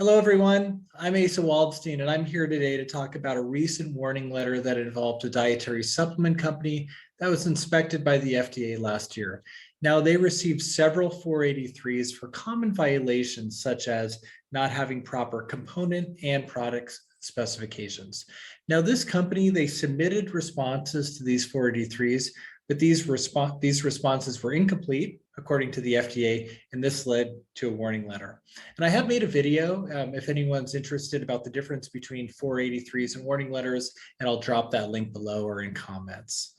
Hello, everyone. I'm Asa Waldstein, and I'm here today to talk about a recent warning letter that involved a dietary supplement company that was inspected by the FDA last year. Now, they received several 483s for common violations, such as not having proper component and product specifications. Now, this company, they submitted responses to these 483s, but these responses were incomplete, according to the FDA, and this led to a warning letter. And I have made a video, if anyone's interested, about the difference between 483s and warning letters, and I'll drop that link below or in comments.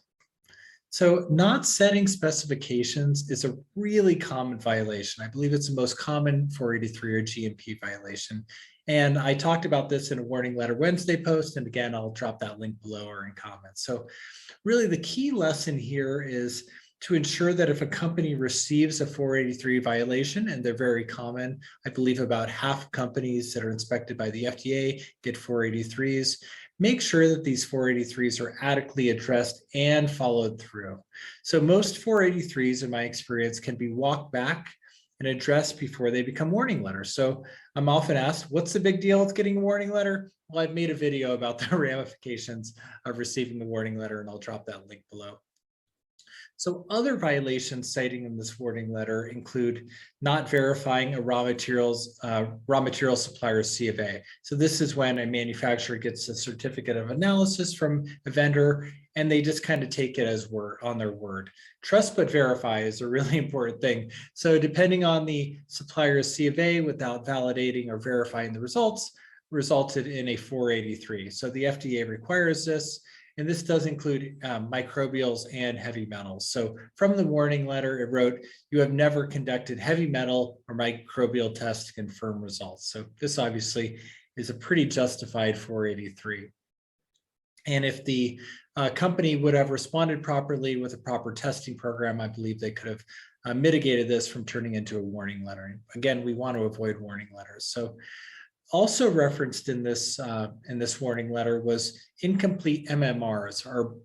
So not setting specifications is a really common violation. I believe it's the most common 483 or GMP violation. And I talked about this in a Warning Letter Wednesday post, and again, I'll drop that link below or in comments. So really the key lesson here is to ensure that if a company receives a 483 violation, and they're very common, I believe about half companies that are inspected by the FDA get 483s, make sure that these 483s are adequately addressed and followed through. So most 483s, in my experience, can be walked back and addressed before they become warning letters. So I'm often asked, what's the big deal with getting a warning letter? Well, I've made a video about the ramifications of receiving the warning letter, and I'll drop that link below. So other violations citing in this warning letter include not verifying a raw material supplier's C of A. So this is when a manufacturer gets a certificate of analysis from a vendor, and they just kind of take it as on their word. Trust but verify is a really important thing. So depending on the supplier's C of A, without validating or verifying the results, resulted in a 483. So the FDA requires this. And this does include microbials and heavy metals. So from the warning letter, it wrote, you have never conducted heavy metal or microbial tests to confirm results. So this obviously is a pretty justified 483. And if the company would have responded properly with a proper testing program, I believe they could have mitigated this from turning into a warning letter. And again, we want to avoid warning letters. So also referenced in this warning letter was incomplete MMRs, or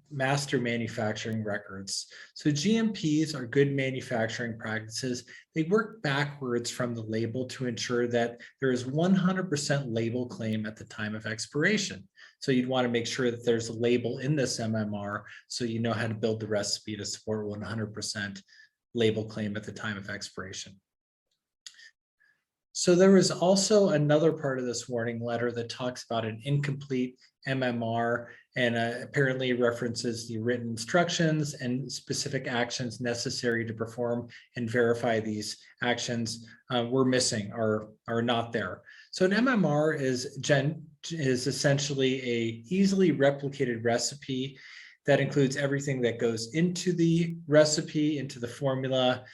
master manufacturing records. So GMPs are good manufacturing practices. They work backwards from the label to ensure that there is 100% label claim at the time of expiration. So you'd want to make sure that there's a label in this MMR so you know how to build the recipe to support 100% label claim at the time of expiration. So there was also another part of this warning letter that talks about an incomplete MMR and apparently references the written instructions and specific actions necessary to perform and verify these actions were missing or are not there. So an MMR is essentially a easily replicated recipe that includes everything that goes into the recipe, into the formula,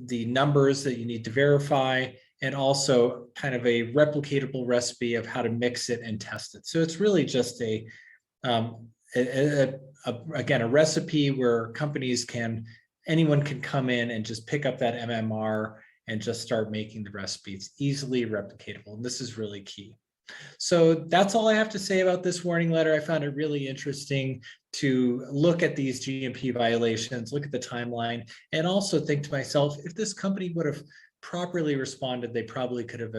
the numbers that you need to verify, and also kind of a replicatable recipe of how to mix it and test it. So it's really just again, a recipe where anyone can come in and just pick up that MMR and just start making the recipe. It's easily replicatable, and this is really key. So that's all I have to say about this warning letter. I found it really interesting to look at these GMP violations, look at the timeline, and also think to myself, if this company would have properly responded, they probably could have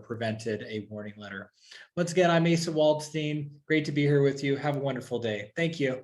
prevented a warning letter. Once again, I'm Asa Waldstein. Great to be here with you. Have a wonderful day. Thank you.